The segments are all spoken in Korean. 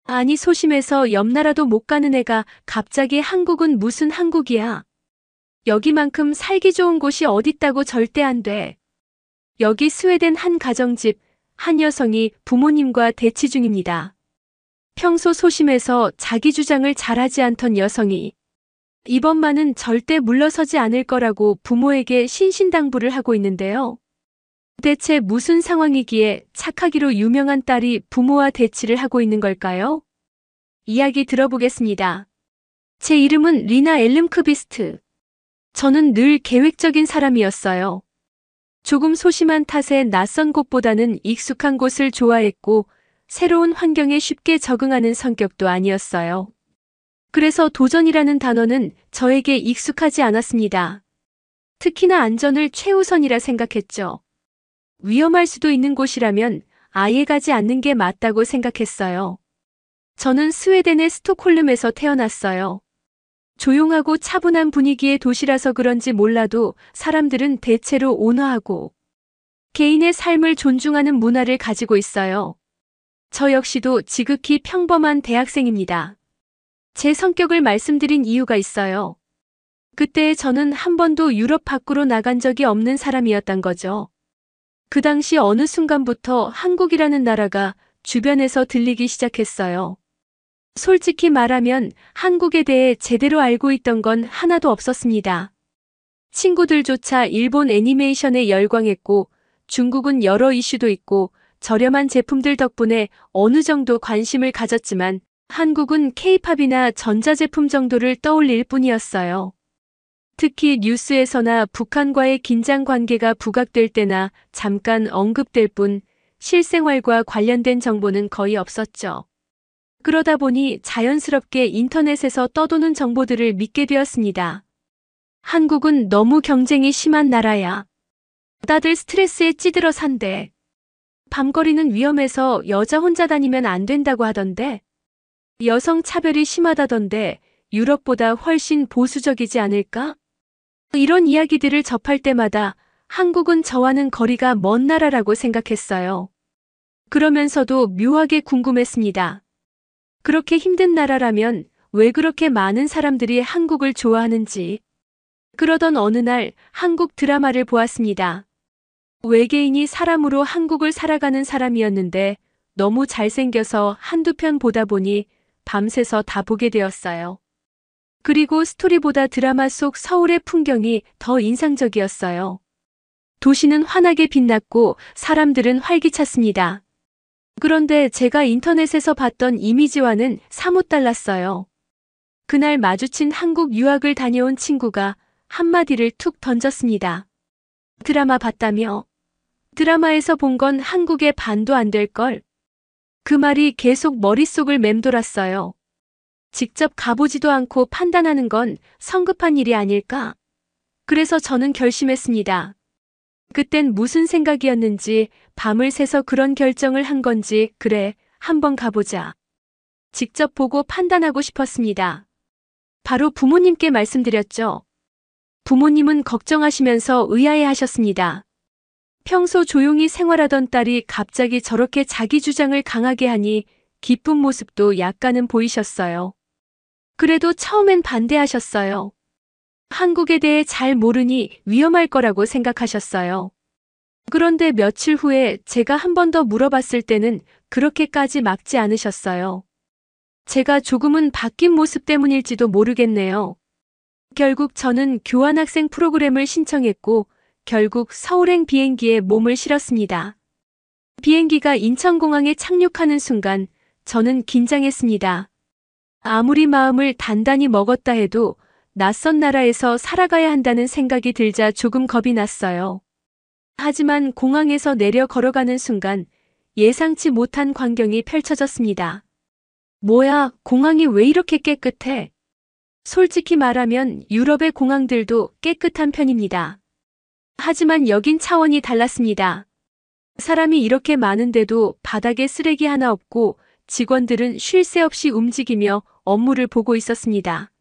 아니 소심해서 옆 나라도 못 가는 애가 갑자기 한국은 무슨 한국이야. 여기만큼 살기 좋은 곳이 어딨다고 절대 안 돼. 여기 스웨덴 한 가정집, 한 여성이 부모님과 대치 중입니다. 평소 소심해서 자기 주장을 잘하지 않던 여성이 이번만은 절대 물러서지 않을 거라고 부모에게 신신당부를 하고 있는데요. 대체 무슨 상황이기에 착하기로 유명한 딸이 부모와 대치를 하고 있는 걸까요? 이야기 들어보겠습니다. 제 이름은 리나 엘름크비스트. 저는 늘 계획적인 사람이었어요. 조금 소심한 탓에 낯선 곳보다는 익숙한 곳을 좋아했고 새로운 환경에 쉽게 적응하는 성격도 아니었어요. 그래서 도전이라는 단어는 저에게 익숙하지 않았습니다. 특히나 안전을 최우선이라 생각했죠. 위험할 수도 있는 곳이라면 아예 가지 않는 게 맞다고 생각했어요. 저는 스웨덴의 스톡홀름에서 태어났어요. 조용하고 차분한 분위기의 도시라서 그런지 몰라도 사람들은 대체로 온화하고 개인의 삶을 존중하는 문화를 가지고 있어요. 저 역시도 지극히 평범한 대학생입니다. 제 성격을 말씀드린 이유가 있어요. 그때 저는 한 번도 유럽 밖으로 나간 적이 없는 사람이었단 거죠. 그 당시 어느 순간부터 한국이라는 나라가 주변에서 들리기 시작했어요. 솔직히 말하면 한국에 대해 제대로 알고 있던 건 하나도 없었습니다. 친구들조차 일본 애니메이션에 열광했고 중국은 여러 이슈도 있고 저렴한 제품들 덕분에 어느 정도 관심을 가졌지만 한국은 케이팝이나 전자제품 정도를 떠올릴 뿐이었어요. 특히 뉴스에서나 북한과의 긴장 관계가 부각될 때나 잠깐 언급될 뿐 실생활과 관련된 정보는 거의 없었죠. 그러다 보니 자연스럽게 인터넷에서 떠도는 정보들을 믿게 되었습니다. 한국은 너무 경쟁이 심한 나라야. 다들 스트레스에 찌들어 산대. 밤거리는 위험해서 여자 혼자 다니면 안 된다고 하던데. 여성 차별이 심하다던데 유럽보다 훨씬 보수적이지 않을까? 이런 이야기들을 접할 때마다 한국은 저와는 거리가 먼 나라라고 생각했어요. 그러면서도 묘하게 궁금했습니다. 그렇게 힘든 나라라면 왜 그렇게 많은 사람들이 한국을 좋아하는지. 그러던 어느 날 한국 드라마를 보았습니다. 외계인이 사람으로 한국을 살아가는 사람이었는데 너무 잘생겨서 한두 편 보다 보니 밤새서 다 보게 되었어요. 그리고 스토리보다 드라마 속 서울의 풍경이 더 인상적이었어요. 도시는 환하게 빛났고 사람들은 활기찼습니다. 그런데 제가 인터넷에서 봤던 이미지와는 사뭇 달랐어요. 그날 마주친 한국 유학을 다녀온 친구가 한마디를 툭 던졌습니다. 드라마 봤다며? 드라마에서 본 건 한국의 반도 안 될걸? 그 말이 계속 머릿속을 맴돌았어요. 직접 가보지도 않고 판단하는 건 성급한 일이 아닐까? 그래서 저는 결심했습니다. 그땐 무슨 생각이었는지 밤을 새서 그런 결정을 한 건지 그래, 한번 가보자. 직접 보고 판단하고 싶었습니다. 바로 부모님께 말씀드렸죠. 부모님은 걱정하시면서 의아해하셨습니다. 평소 조용히 생활하던 딸이 갑자기 저렇게 자기 주장을 강하게 하니 기쁜 모습도 약간은 보이셨어요. 그래도 처음엔 반대하셨어요. 한국에 대해 잘 모르니 위험할 거라고 생각하셨어요. 그런데 며칠 후에 제가 한 번 더 물어봤을 때는 그렇게까지 막지 않으셨어요. 제가 조금은 바뀐 모습 때문일지도 모르겠네요. 결국 저는 교환학생 프로그램을 신청했고 결국 서울행 비행기에 몸을 실었습니다. 비행기가 인천공항에 착륙하는 순간 저는 긴장했습니다. 아무리 마음을 단단히 먹었다 해도 낯선 나라에서 살아가야 한다는 생각이 들자 조금 겁이 났어요. 하지만 공항에서 내려 걸어가는 순간 예상치 못한 광경이 펼쳐졌습니다. 뭐야, 공항이 왜 이렇게 깨끗해? 솔직히 말하면 유럽의 공항들도 깨끗한 편입니다. 하지만 여긴 차원이 달랐습니다. 사람이 이렇게 많은데도 바닥에 쓰레기 하나 없고 직원들은 쉴 새 없이 움직이며 업무를 보고 있었습니다.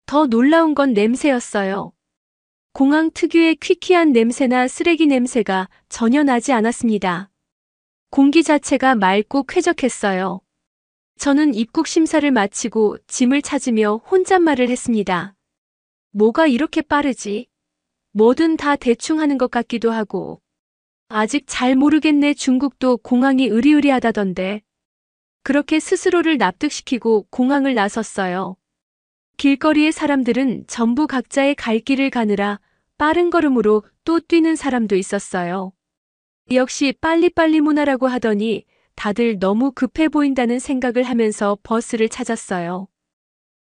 더 놀라운 건 냄새였어요. 공항 특유의 퀴퀴한 냄새나 쓰레기 냄새가 전혀 나지 않았습니다. 공기 자체가 맑고 쾌적했어요. 저는 입국 심사를 마치고 짐을 찾으며 혼잣말을 했습니다. 뭐가 이렇게 빠르지? 뭐든 다 대충 하는 것 같기도 하고. 아직 잘 모르겠네. 중국도 공항이 으리으리하다던데. 그렇게 스스로를 납득시키고 공항을 나섰어요. 길거리의 사람들은 전부 각자의 갈 길을 가느라 빠른 걸음으로 또 뛰는 사람도 있었어요. 역시 빨리빨리 문화라고 하더니 다들 너무 급해 보인다는 생각을 하면서 버스를 찾았어요.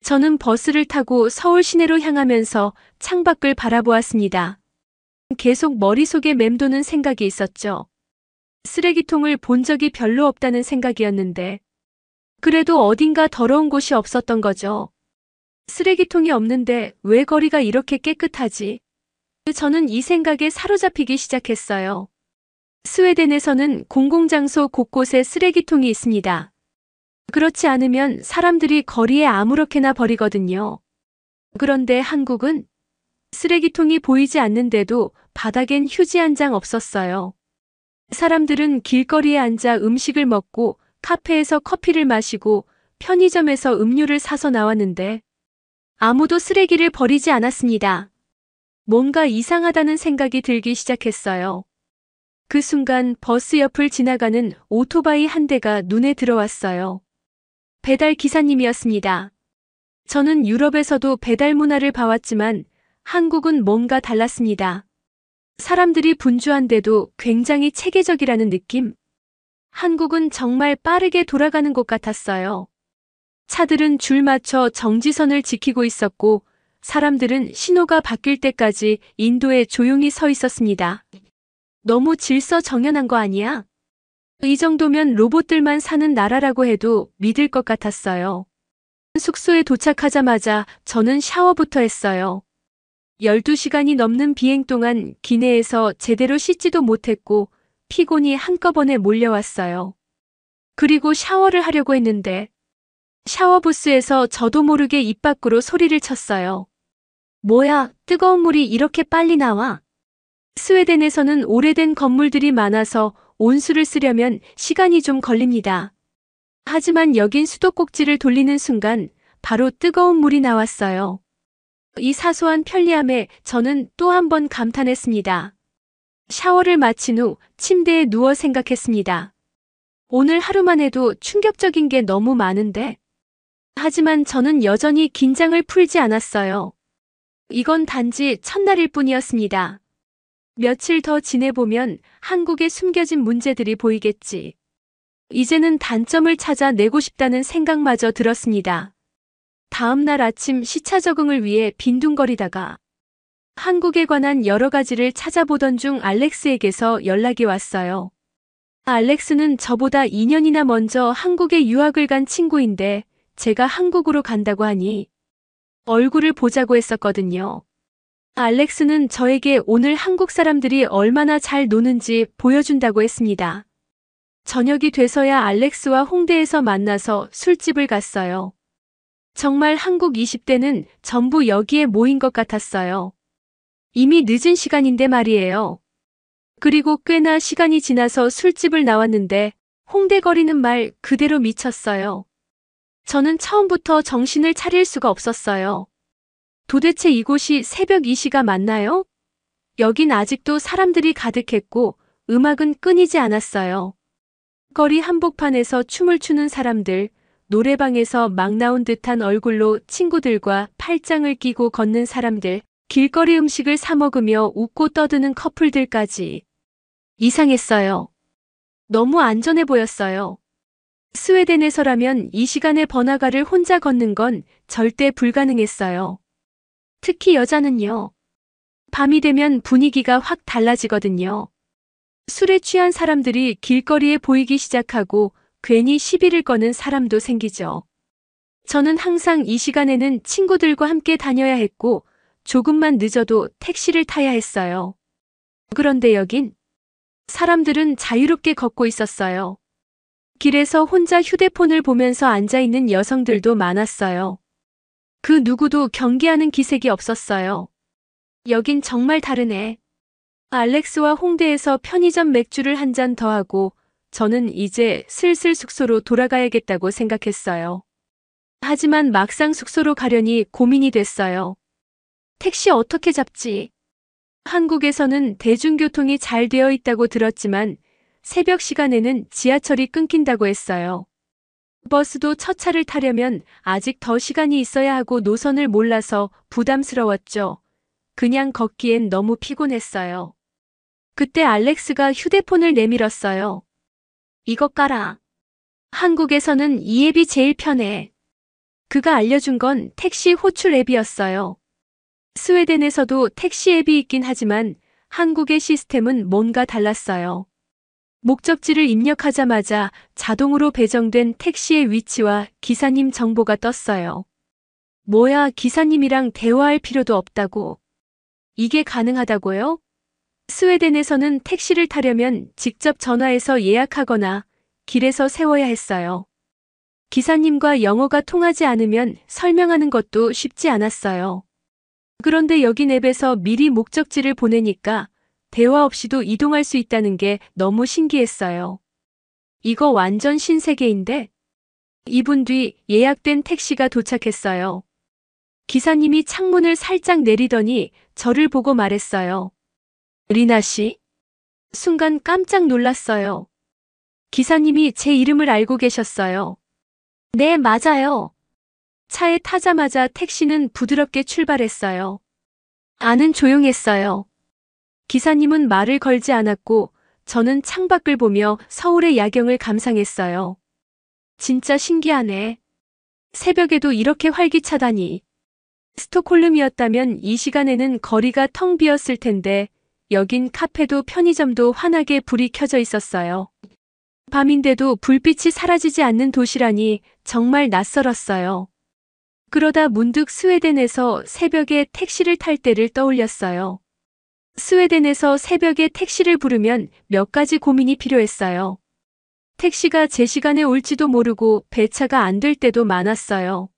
저는 버스를 타고 서울 시내로 향하면서 창밖을 바라보았습니다. 계속 머릿속에 맴도는 생각이 있었죠. 쓰레기통을 본 적이 별로 없다는 생각이었는데 그래도 어딘가 더러운 곳이 없었던 거죠. 쓰레기통이 없는데 왜 거리가 이렇게 깨끗하지? 저는 이 생각에 사로잡히기 시작했어요. 스웨덴에서는 공공장소 곳곳에 쓰레기통이 있습니다. 그렇지 않으면 사람들이 거리에 아무렇게나 버리거든요. 그런데 한국은 쓰레기통이 보이지 않는데도 바닥엔 휴지 한 장 없었어요. 사람들은 길거리에 앉아 음식을 먹고 카페에서 커피를 마시고 편의점에서 음료를 사서 나왔는데 아무도 쓰레기를 버리지 않았습니다. 뭔가 이상하다는 생각이 들기 시작했어요. 그 순간 버스 옆을 지나가는 오토바이 한 대가 눈에 들어왔어요. 배달 기사님이었습니다. 저는 유럽에서도 배달 문화를 봐왔지만 한국은 뭔가 달랐습니다. 사람들이 분주한데도 굉장히 체계적이라는 느낌? 한국은 정말 빠르게 돌아가는 곳 같았어요. 차들은 줄 맞춰 정지선을 지키고 있었고 사람들은 신호가 바뀔 때까지 인도에 조용히 서 있었습니다. 너무 질서정연한 거 아니야? 이 정도면 로봇들만 사는 나라라고 해도 믿을 것 같았어요. 숙소에 도착하자마자 저는 샤워부터 했어요. 12시간이 넘는 비행 동안 기내에서 제대로 씻지도 못했고 피곤이 한꺼번에 몰려왔어요. 그리고 샤워를 하려고 했는데 샤워부스에서 저도 모르게 입 밖으로 소리를 쳤어요. 뭐야, 뜨거운 물이 이렇게 빨리 나와? 스웨덴에서는 오래된 건물들이 많아서 온수를 쓰려면 시간이 좀 걸립니다. 하지만 여긴 수도꼭지를 돌리는 순간 바로 뜨거운 물이 나왔어요. 이 사소한 편리함에 저는 또 한 번 감탄했습니다. 샤워를 마친 후 침대에 누워 생각했습니다. 오늘 하루만 해도 충격적인 게 너무 많은데. 하지만 저는 여전히 긴장을 풀지 않았어요. 이건 단지 첫날일 뿐이었습니다. 며칠 더 지내보면 한국에 숨겨진 문제들이 보이겠지. 이제는 단점을 찾아내고 싶다는 생각마저 들었습니다. 다음 날 아침 시차 적응을 위해 빈둥거리다가 한국에 관한 여러 가지를 찾아보던 중 알렉스에게서 연락이 왔어요. 알렉스는 저보다 2년이나 먼저 한국에 유학을 간 친구인데 제가 한국으로 간다고 하니 얼굴을 보자고 했었거든요. 알렉스는 저에게 오늘 한국 사람들이 얼마나 잘 노는지 보여준다고 했습니다. 저녁이 돼서야 알렉스와 홍대에서 만나서 술집을 갔어요. 정말 한국 20대는 전부 여기에 모인 것 같았어요. 이미 늦은 시간인데 말이에요. 그리고 꽤나 시간이 지나서 술집을 나왔는데 홍대 거리는 말 그대로 미쳤어요. 저는 처음부터 정신을 차릴 수가 없었어요. 도대체 이곳이 새벽 2시가 맞나요? 여긴 아직도 사람들이 가득했고 음악은 끊이지 않았어요. 거리 한복판에서 춤을 추는 사람들, 노래방에서 막 나온 듯한 얼굴로 친구들과 팔짱을 끼고 걷는 사람들, 길거리 음식을 사 먹으며 웃고 떠드는 커플들까지. 이상했어요. 너무 안전해 보였어요. 스웨덴에서라면 이 시간에 번화가를 혼자 걷는 건 절대 불가능했어요. 특히 여자는요. 밤이 되면 분위기가 확 달라지거든요. 술에 취한 사람들이 길거리에 보이기 시작하고 괜히 시비를 거는 사람도 생기죠. 저는 항상 이 시간에는 친구들과 함께 다녀야 했고 조금만 늦어도 택시를 타야 했어요. 그런데 여긴 사람들은 자유롭게 걷고 있었어요. 길에서 혼자 휴대폰을 보면서 앉아있는 여성들도 많았어요. 그 누구도 경계하는 기색이 없었어요. 여긴 정말 다르네. 알렉스와 홍대에서 편의점 맥주를 한 잔 더 하고 저는 이제 슬슬 숙소로 돌아가야겠다고 생각했어요. 하지만 막상 숙소로 가려니 고민이 됐어요. 택시 어떻게 잡지? 한국에서는 대중교통이 잘 되어 있다고 들었지만 새벽 시간에는 지하철이 끊긴다고 했어요. 버스도 첫 차를 타려면 아직 더 시간이 있어야 하고 노선을 몰라서 부담스러웠죠. 그냥 걷기엔 너무 피곤했어요. 그때 알렉스가 휴대폰을 내밀었어요. 이거 깔아. 한국에서는 이 앱이 제일 편해. 그가 알려준 건 택시 호출 앱이었어요. 스웨덴에서도 택시 앱이 있긴 하지만 한국의 시스템은 뭔가 달랐어요. 목적지를 입력하자마자 자동으로 배정된 택시의 위치와 기사님 정보가 떴어요. 뭐야, 기사님이랑 대화할 필요도 없다고. 이게 가능하다고요? 스웨덴에서는 택시를 타려면 직접 전화해서 예약하거나 길에서 세워야 했어요. 기사님과 영어가 통하지 않으면 설명하는 것도 쉽지 않았어요. 그런데 여긴 앱에서 미리 목적지를 보내니까 대화 없이도 이동할 수 있다는 게 너무 신기했어요. 이거 완전 신세계인데? 2분 뒤 예약된 택시가 도착했어요. 기사님이 창문을 살짝 내리더니 저를 보고 말했어요. 리나 씨? 순간 깜짝 놀랐어요. 기사님이 제 이름을 알고 계셨어요. 네, 맞아요. 차에 타자마자 택시는 부드럽게 출발했어요. 안은 조용했어요. 기사님은 말을 걸지 않았고 저는 창밖을 보며 서울의 야경을 감상했어요. 진짜 신기하네. 새벽에도 이렇게 활기차다니. 스톡홀름이었다면 이 시간에는 거리가 텅 비었을 텐데 여긴 카페도 편의점도 환하게 불이 켜져 있었어요. 밤인데도 불빛이 사라지지 않는 도시라니 정말 낯설었어요. 그러다 문득 스웨덴에서 새벽에 택시를 탈 때를 떠올렸어요. 스웨덴에서 새벽에 택시를 부르면 몇 가지 고민이 필요했어요. 택시가 제 시간에 올지도 모르고 배차가 안 될 때도 많았어요.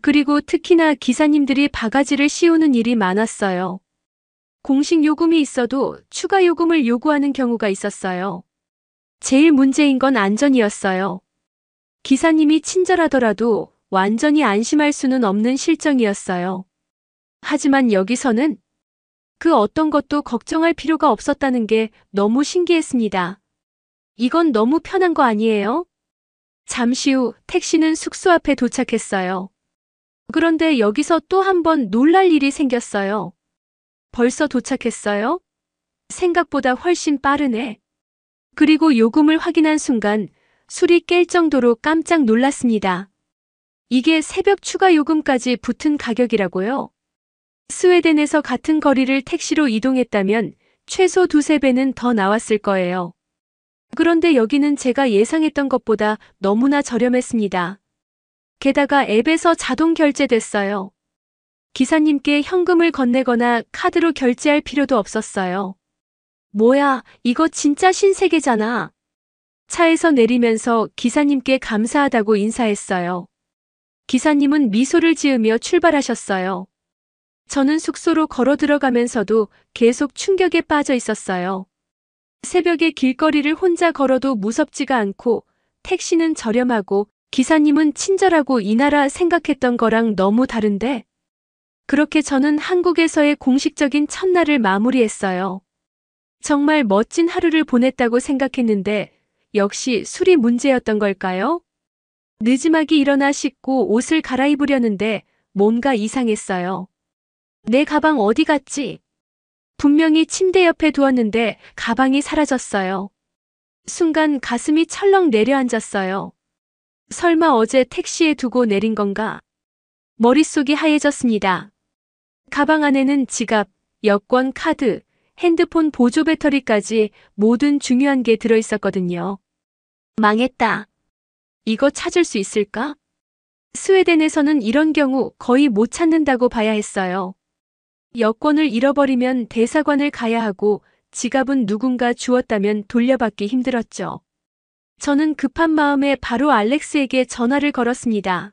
그리고 특히나 기사님들이 바가지를 씌우는 일이 많았어요. 공식 요금이 있어도 추가 요금을 요구하는 경우가 있었어요. 제일 문제인 건 안전이었어요. 기사님이 친절하더라도 완전히 안심할 수는 없는 실정이었어요. 하지만 여기서는 그 어떤 것도 걱정할 필요가 없었다는 게 너무 신기했습니다. 이건 너무 편한 거 아니에요? 잠시 후 택시는 숙소 앞에 도착했어요. 그런데 여기서 또 한 번 놀랄 일이 생겼어요. 벌써 도착했어요? 생각보다 훨씬 빠르네. 그리고 요금을 확인한 순간 술이 깰 정도로 깜짝 놀랐습니다. 이게 새벽 추가 요금까지 붙은 가격이라고요? 스웨덴에서 같은 거리를 택시로 이동했다면 최소 두세 배는 더 나왔을 거예요. 그런데 여기는 제가 예상했던 것보다 너무나 저렴했습니다. 게다가 앱에서 자동 결제됐어요. 기사님께 현금을 건네거나 카드로 결제할 필요도 없었어요. 뭐야, 이거 진짜 신세계잖아. 차에서 내리면서 기사님께 감사하다고 인사했어요. 기사님은 미소를 지으며 출발하셨어요. 저는 숙소로 걸어 들어가면서도 계속 충격에 빠져 있었어요. 새벽에 길거리를 혼자 걸어도 무섭지가 않고 택시는 저렴하고 기사님은 친절하고 이 나라 생각했던 거랑 너무 다른데? 그렇게 저는 한국에서의 공식적인 첫날을 마무리했어요. 정말 멋진 하루를 보냈다고 생각했는데 역시 술이 문제였던 걸까요? 늦지막이 일어나 씻고 옷을 갈아입으려는데 뭔가 이상했어요. 내 가방 어디 갔지? 분명히 침대 옆에 두었는데 가방이 사라졌어요. 순간 가슴이 철렁 내려앉았어요. 설마 어제 택시에 두고 내린 건가? 머릿속이 하얘졌습니다. 가방 안에는 지갑, 여권, 카드, 핸드폰 보조 배터리까지 모든 중요한 게 들어있었거든요. 망했다. 이거 찾을 수 있을까? 스웨덴에서는 이런 경우 거의 못 찾는다고 봐야 했어요. 여권을 잃어버리면 대사관을 가야 하고 지갑은 누군가 주었다면 돌려받기 힘들었죠. 저는 급한 마음에 바로 알렉스에게 전화를 걸었습니다.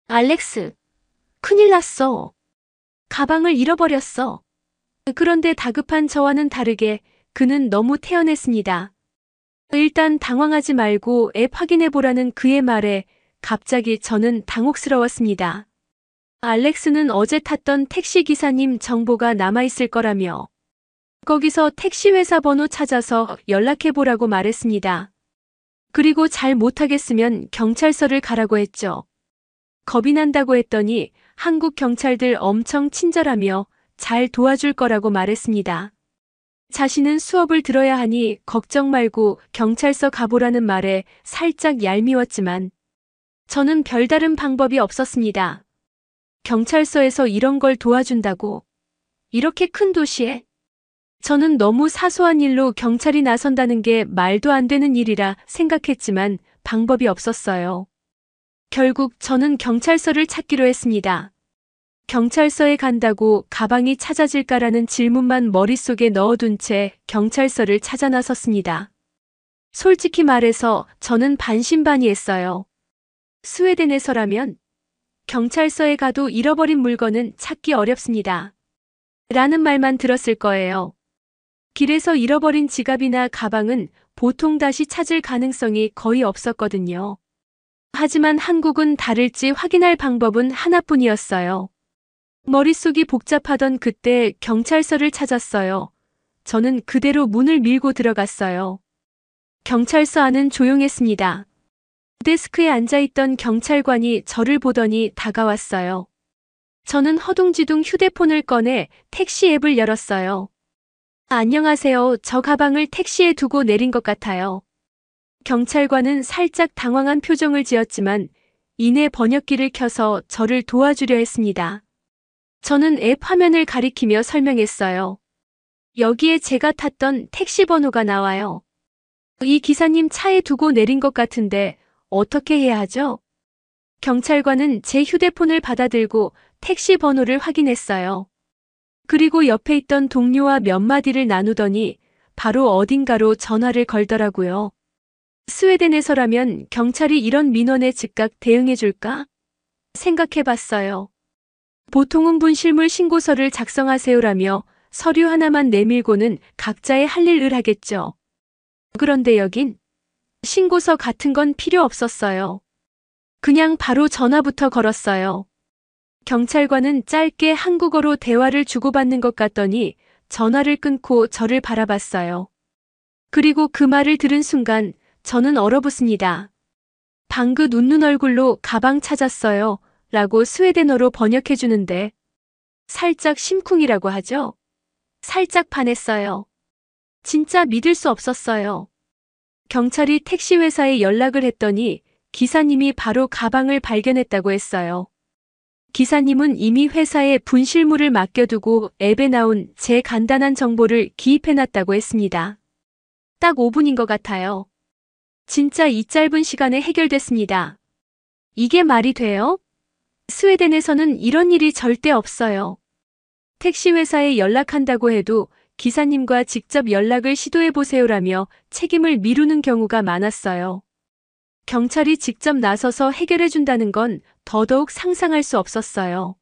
알렉스, 큰일 났어. 가방을 잃어버렸어. 그런데 다급한 저와는 다르게 그는 너무 태연했습니다. 일단 당황하지 말고 앱 확인해보라는 그의 말에 갑자기 저는 당혹스러웠습니다. 알렉스는 어제 탔던 택시 기사님 정보가 남아있을 거라며 거기서 택시 회사 번호 찾아서 연락해보라고 말했습니다. 그리고 잘 못하겠으면 경찰서를 가라고 했죠. 겁이 난다고 했더니 한국 경찰들 엄청 친절하며 잘 도와줄 거라고 말했습니다. 자신은 수업을 들어야 하니 걱정 말고 경찰서 가보라는 말에 살짝 얄미웠지만 저는 별다른 방법이 없었습니다. 경찰서에서 이런 걸 도와준다고? 이렇게 큰 도시에? 저는 너무 사소한 일로 경찰이 나선다는 게 말도 안 되는 일이라 생각했지만 방법이 없었어요. 결국 저는 경찰서를 찾기로 했습니다. 경찰서에 간다고 가방이 찾아질까라는 질문만 머릿속에 넣어둔 채 경찰서를 찾아 나섰습니다. 솔직히 말해서 저는 반신반의했어요. 스웨덴에서라면 경찰서에 가도 잃어버린 물건은 찾기 어렵습니다. 라는 말만 들었을 거예요. 길에서 잃어버린 지갑이나 가방은 보통 다시 찾을 가능성이 거의 없었거든요. 하지만 한국은 다를지 확인할 방법은 하나뿐이었어요. 머릿속이 복잡하던 그때 경찰서를 찾았어요. 저는 그대로 문을 밀고 들어갔어요. 경찰서 안은 조용했습니다. 데스크에 앉아있던 경찰관이 저를 보더니 다가왔어요. 저는 허둥지둥 휴대폰을 꺼내 택시 앱을 열었어요. 안녕하세요. 저 가방을 택시에 두고 내린 것 같아요. 경찰관은 살짝 당황한 표정을 지었지만 이내 번역기를 켜서 저를 도와주려 했습니다. 저는 앱 화면을 가리키며 설명했어요. 여기에 제가 탔던 택시 번호가 나와요. 이 기사님 차에 두고 내린 것 같은데 어떻게 해야 하죠? 경찰관은 제 휴대폰을 받아들고 택시 번호를 확인했어요. 그리고 옆에 있던 동료와 몇 마디를 나누더니 바로 어딘가로 전화를 걸더라고요. 스웨덴에서라면 경찰이 이런 민원에 즉각 대응해줄까? 생각해봤어요. 보통은 분실물 신고서를 작성하세요라며 서류 하나만 내밀고는 각자의 할 일을 하겠죠. 그런데 여긴 신고서 같은 건 필요 없었어요. 그냥 바로 전화부터 걸었어요. 경찰관은 짧게 한국어로 대화를 주고받는 것 같더니 전화를 끊고 저를 바라봤어요. 그리고 그 말을 들은 순간 저는 얼어붙습니다. 방긋 웃는 얼굴로 가방 찾았어요. 라고 스웨덴어로 번역해주는데 살짝 심쿵이라고 하죠. 살짝 반했어요. 진짜 믿을 수 없었어요. 경찰이 택시 회사에 연락을 했더니 기사님이 바로 가방을 발견했다고 했어요. 기사님은 이미 회사에 분실물을 맡겨두고 앱에 나온 제 간단한 정보를 기입해놨다고 했습니다. 딱 5분인 것 같아요. 진짜 이 짧은 시간에 해결됐습니다. 이게 말이 돼요? 스웨덴에서는 이런 일이 절대 없어요. 택시 회사에 연락한다고 해도 기사님과 직접 연락을 시도해보세요라며 책임을 미루는 경우가 많았어요. 경찰이 직접 나서서 해결해준다는 건 더더욱 상상할 수 없었어요.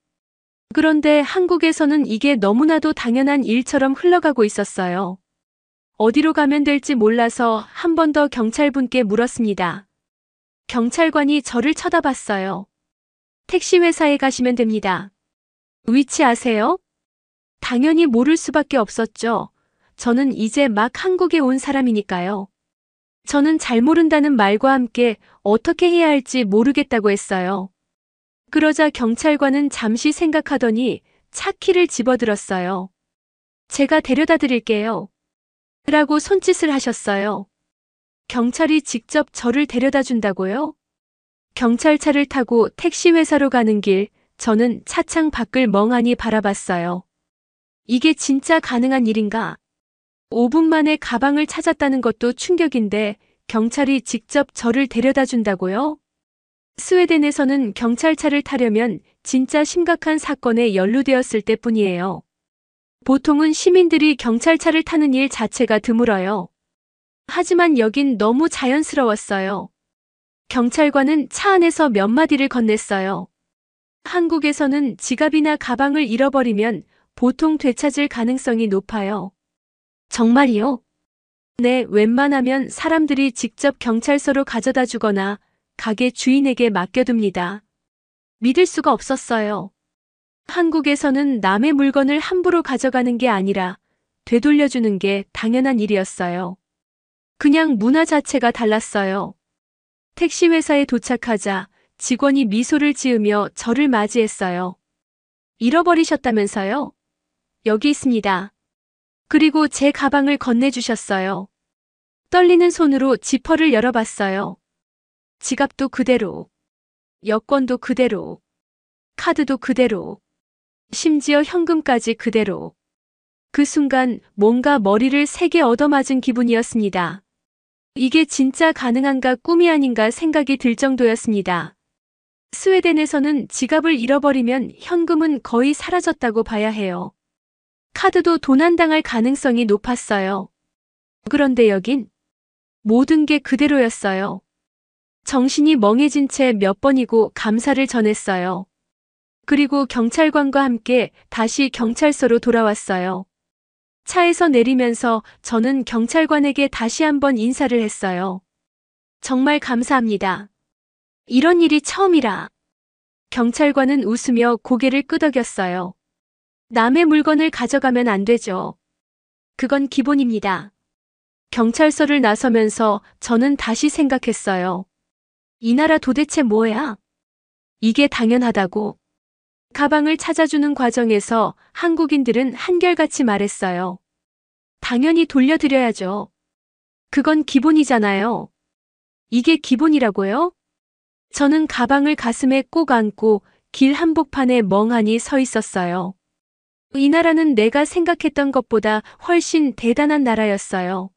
그런데 한국에서는 이게 너무나도 당연한 일처럼 흘러가고 있었어요. 어디로 가면 될지 몰라서 한 번 더 경찰분께 물었습니다. 경찰관이 저를 쳐다봤어요. 택시 회사에 가시면 됩니다. 위치 아세요? 당연히 모를 수밖에 없었죠. 저는 이제 막 한국에 온 사람이니까요. 저는 잘 모른다는 말과 함께 어떻게 해야 할지 모르겠다고 했어요. 그러자 경찰관은 잠시 생각하더니 차 키를 집어들었어요. 제가 데려다 드릴게요. 라고 손짓을 하셨어요. 경찰이 직접 저를 데려다 준다고요? 경찰차를 타고 택시 회사로 가는 길, 저는 차창 밖을 멍하니 바라봤어요. 이게 진짜 가능한 일인가? 5분 만에 가방을 찾았다는 것도 충격인데 경찰이 직접 저를 데려다 준다고요? 스웨덴에서는 경찰차를 타려면 진짜 심각한 사건에 연루되었을 때뿐이에요. 보통은 시민들이 경찰차를 타는 일 자체가 드물어요. 하지만 여긴 너무 자연스러웠어요. 경찰관은 차 안에서 몇 마디를 건넸어요. 한국에서는 지갑이나 가방을 잃어버리면 보통 되찾을 가능성이 높아요. 정말이요? 네, 웬만하면 사람들이 직접 경찰서로 가져다 주거나 가게 주인에게 맡겨둡니다. 믿을 수가 없었어요. 한국에서는 남의 물건을 함부로 가져가는 게 아니라 되돌려주는 게 당연한 일이었어요. 그냥 문화 자체가 달랐어요. 택시 회사에 도착하자 직원이 미소를 지으며 저를 맞이했어요. 잃어버리셨다면서요? 여기 있습니다. 그리고 제 가방을 건네주셨어요. 떨리는 손으로 지퍼를 열어봤어요. 지갑도 그대로, 여권도 그대로, 카드도 그대로, 심지어 현금까지 그대로. 그 순간 뭔가 머리를 세게 얻어맞은 기분이었습니다. 이게 진짜 가능한가 꿈이 아닌가 생각이 들 정도였습니다. 스웨덴에서는 지갑을 잃어버리면 현금은 거의 사라졌다고 봐야 해요. 카드도 도난당할 가능성이 높았어요. 그런데 여긴 모든 게 그대로였어요. 정신이 멍해진 채 몇 번이고 감사를 전했어요. 그리고 경찰관과 함께 다시 경찰서로 돌아왔어요. 차에서 내리면서 저는 경찰관에게 다시 한번 인사를 했어요. 정말 감사합니다. 이런 일이 처음이라. 경찰관은 웃으며 고개를 끄덕였어요. 남의 물건을 가져가면 안 되죠. 그건 기본입니다. 경찰서를 나서면서 저는 다시 생각했어요. 이 나라 도대체 뭐야? 이게 당연하다고. 가방을 찾아주는 과정에서 한국인들은 한결같이 말했어요. 당연히 돌려드려야죠. 그건 기본이잖아요. 이게 기본이라고요? 저는 가방을 가슴에 꼭 안고 길 한복판에 멍하니 서 있었어요. 이 나라는 내가 생각했던 것보다 훨씬 대단한 나라였어요.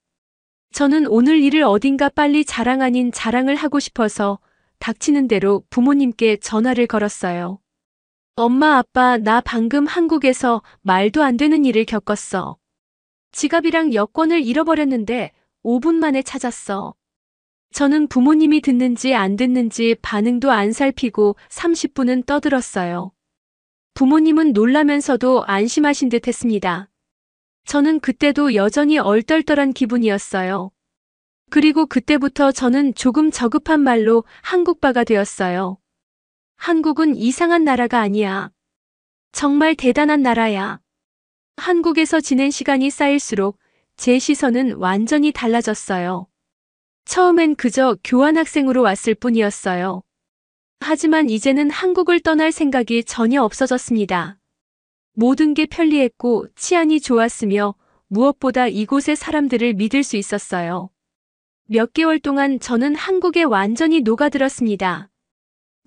저는 오늘 일을 어딘가 빨리 자랑 아닌 자랑을 하고 싶어서 닥치는 대로 부모님께 전화를 걸었어요. 엄마, 아빠, 나 방금 한국에서 말도 안 되는 일을 겪었어. 지갑이랑 여권을 잃어버렸는데 5분 만에 찾았어. 저는 부모님이 듣는지 안 듣는지 반응도 안 살피고 30분은 떠들었어요. 부모님은 놀라면서도 안심하신 듯 했습니다. 저는 그때도 여전히 얼떨떨한 기분이었어요. 그리고 그때부터 저는 조금 저급한 말로 한국바가 되었어요. 한국은 이상한 나라가 아니야. 정말 대단한 나라야. 한국에서 지낸 시간이 쌓일수록 제 시선은 완전히 달라졌어요. 처음엔 그저 교환학생으로 왔을 뿐이었어요. 하지만 이제는 한국을 떠날 생각이 전혀 없어졌습니다. 모든 게 편리했고 치안이 좋았으며 무엇보다 이곳의 사람들을 믿을 수 있었어요. 몇 개월 동안 저는 한국에 완전히 녹아들었습니다.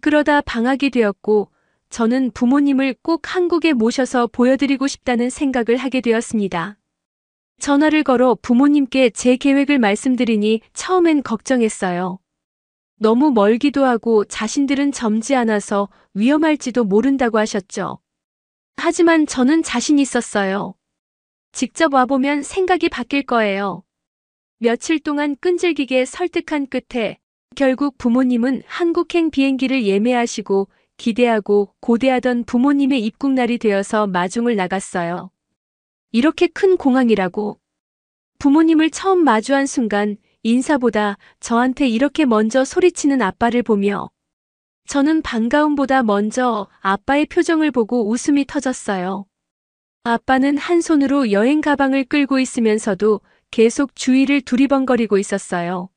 그러다 방학이 되었고 저는 부모님을 꼭 한국에 모셔서 보여드리고 싶다는 생각을 하게 되었습니다. 전화를 걸어 부모님께 제 계획을 말씀드리니 처음엔 걱정했어요. 너무 멀기도 하고 자신들은 젊지 않아서 위험할지도 모른다고 하셨죠. 하지만 저는 자신 있었어요. 직접 와보면 생각이 바뀔 거예요. 며칠 동안 끈질기게 설득한 끝에 결국 부모님은 한국행 비행기를 예매하시고 기대하고 고대하던 부모님의 입국날이 되어서 마중을 나갔어요. 이렇게 큰 공항이라고. 부모님을 처음 마주한 순간 인사보다 저한테 이렇게 먼저 소리치는 아빠를 보며 저는 반가움보다 먼저 아빠의 표정을 보고 웃음이 터졌어요. 아빠는 한 손으로 여행 가방을 끌고 있으면서도 계속 주위를 두리번거리고 있었어요.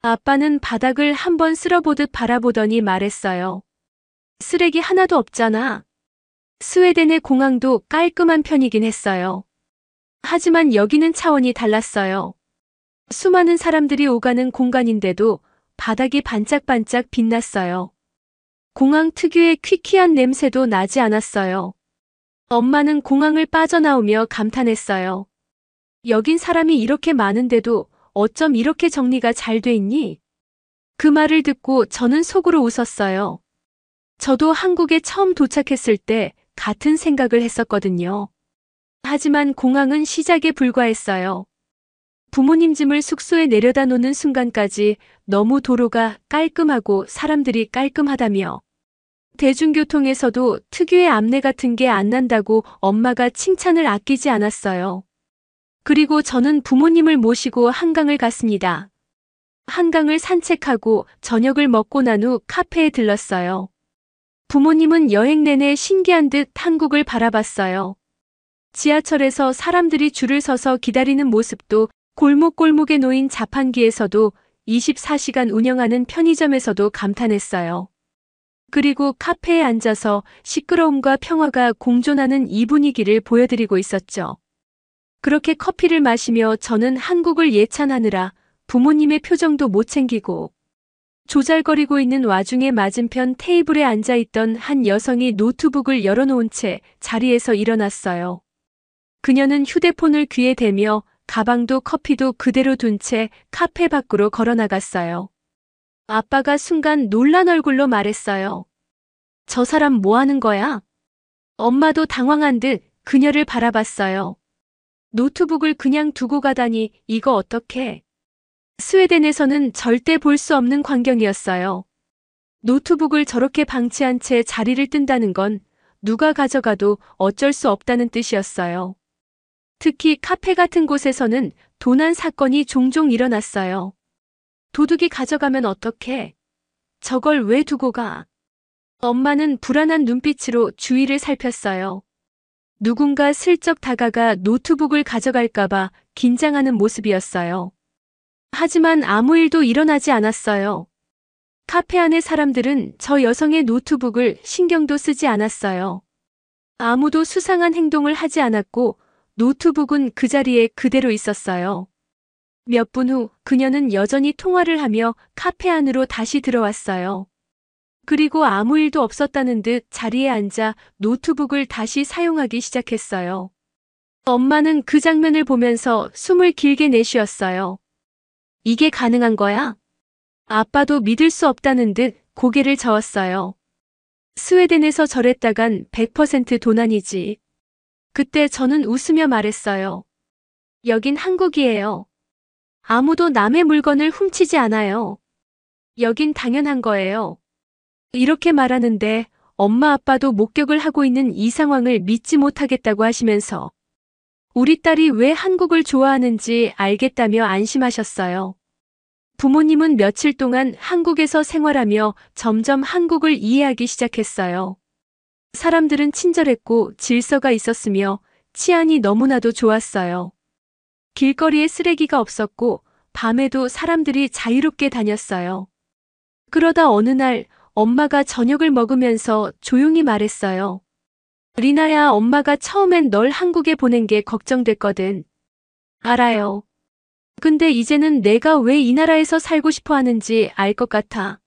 아빠는 바닥을 한번 쓸어보듯 바라보더니 말했어요. 쓰레기 하나도 없잖아. 스웨덴의 공항도 깔끔한 편이긴 했어요. 하지만 여기는 차원이 달랐어요. 수많은 사람들이 오가는 공간인데도 바닥이 반짝반짝 빛났어요. 공항 특유의 퀴퀴한 냄새도 나지 않았어요. 엄마는 공항을 빠져나오며 감탄했어요. 여긴 사람이 이렇게 많은데도 어쩜 이렇게 정리가 잘 돼 있니? 그 말을 듣고 저는 속으로 웃었어요. 저도 한국에 처음 도착했을 때 같은 생각을 했었거든요. 하지만 공항은 시작에 불과했어요. 부모님 짐을 숙소에 내려다 놓는 순간까지 너무 도로가 깔끔하고 사람들이 깔끔하다며 대중교통에서도 특유의 암내 같은 게 안 난다고 엄마가 칭찬을 아끼지 않았어요. 그리고 저는 부모님을 모시고 한강을 갔습니다. 한강을 산책하고 저녁을 먹고 난 후 카페에 들렀어요. 부모님은 여행 내내 신기한 듯 한국을 바라봤어요. 지하철에서 사람들이 줄을 서서 기다리는 모습도, 골목골목에 놓인 자판기에서도, 24시간 운영하는 편의점에서도 감탄했어요. 그리고 카페에 앉아서 시끄러움과 평화가 공존하는 이 분위기를 보여드리고 있었죠. 그렇게 커피를 마시며 저는 한국을 예찬하느라 부모님의 표정도 못 챙기고, 조잘거리고 있는 와중에 맞은편 테이블에 앉아있던 한 여성이 노트북을 열어놓은 채 자리에서 일어났어요. 그녀는 휴대폰을 귀에 대며 가방도 커피도 그대로 둔 채 카페 밖으로 걸어나갔어요. 아빠가 순간 놀란 얼굴로 말했어요. 저 사람 뭐 하는 거야? 엄마도 당황한 듯 그녀를 바라봤어요. 노트북을 그냥 두고 가다니 이거 어떡해? 스웨덴에서는 절대 볼 수 없는 광경이었어요. 노트북을 저렇게 방치한 채 자리를 뜬다는 건 누가 가져가도 어쩔 수 없다는 뜻이었어요. 특히 카페 같은 곳에서는 도난 사건이 종종 일어났어요. 도둑이 가져가면 어떡해? 저걸 왜 두고 가? 엄마는 불안한 눈빛으로 주위를 살폈어요. 누군가 슬쩍 다가가 노트북을 가져갈까봐 긴장하는 모습이었어요. 하지만 아무 일도 일어나지 않았어요. 카페 안의 사람들은 저 여성의 노트북을 신경도 쓰지 않았어요. 아무도 수상한 행동을 하지 않았고 노트북은 그 자리에 그대로 있었어요. 몇 분 후 그녀는 여전히 통화를 하며 카페 안으로 다시 들어왔어요. 그리고 아무 일도 없었다는 듯 자리에 앉아 노트북을 다시 사용하기 시작했어요. 엄마는 그 장면을 보면서 숨을 길게 내쉬었어요. 이게 가능한 거야? 아빠도 믿을 수 없다는 듯 고개를 저었어요. 스웨덴에서 저랬다간 100% 도난이지. 그때 저는 웃으며 말했어요. 여긴 한국이에요. 아무도 남의 물건을 훔치지 않아요. 여긴 당연한 거예요. 이렇게 말하는데 엄마 아빠도 목격을 하고 있는 이 상황을 믿지 못하겠다고 하시면서 우리 딸이 왜 한국을 좋아하는지 알겠다며 안심하셨어요. 부모님은 며칠 동안 한국에서 생활하며 점점 한국을 이해하기 시작했어요. 사람들은 친절했고 질서가 있었으며 치안이 너무나도 좋았어요. 길거리에 쓰레기가 없었고 밤에도 사람들이 자유롭게 다녔어요. 그러다 어느 날 엄마가 저녁을 먹으면서 조용히 말했어요. 리나야, 엄마가 처음엔 널 한국에 보낸 게 걱정됐거든. 알아요. 근데 이제는 내가 왜 이 나라에서 살고 싶어 하는지 알 것 같아.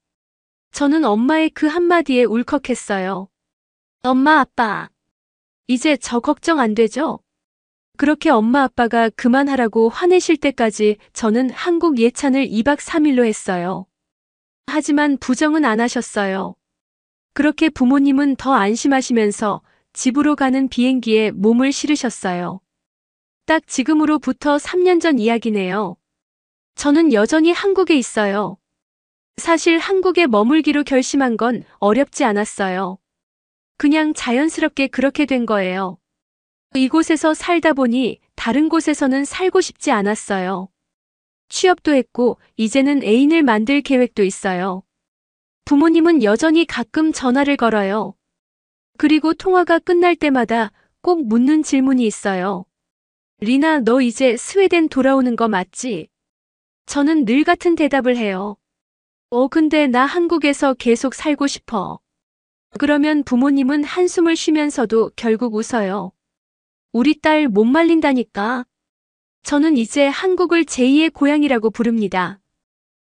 저는 엄마의 그 한마디에 울컥했어요. 엄마, 아빠. 이제 저 걱정 안 되죠? 그렇게 엄마 아빠가 그만하라고 화내실 때까지 저는 한국 예찬을 2박 3일로 했어요. 하지만 부정은 안 하셨어요. 그렇게 부모님은 더 안심하시면서 집으로 가는 비행기에 몸을 실으셨어요. 딱 지금으로부터 3년 전 이야기네요. 저는 여전히 한국에 있어요. 사실 한국에 머물기로 결심한 건 어렵지 않았어요. 그냥 자연스럽게 그렇게 된 거예요. 이곳에서 살다 보니 다른 곳에서는 살고 싶지 않았어요. 취업도 했고 이제는 애인을 만들 계획도 있어요. 부모님은 여전히 가끔 전화를 걸어요. 그리고 통화가 끝날 때마다 꼭 묻는 질문이 있어요. 리나, 너 이제 스웨덴 돌아오는 거 맞지? 저는 늘 같은 대답을 해요. 근데 나 한국에서 계속 살고 싶어. 그러면 부모님은 한숨을 쉬면서도 결국 웃어요. 우리 딸 못 말린다니까. 저는 이제 한국을 제2의 고향이라고 부릅니다.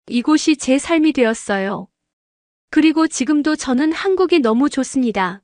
이곳이 제 삶이 되었어요. 그리고 지금도 저는 한국이 너무 좋습니다.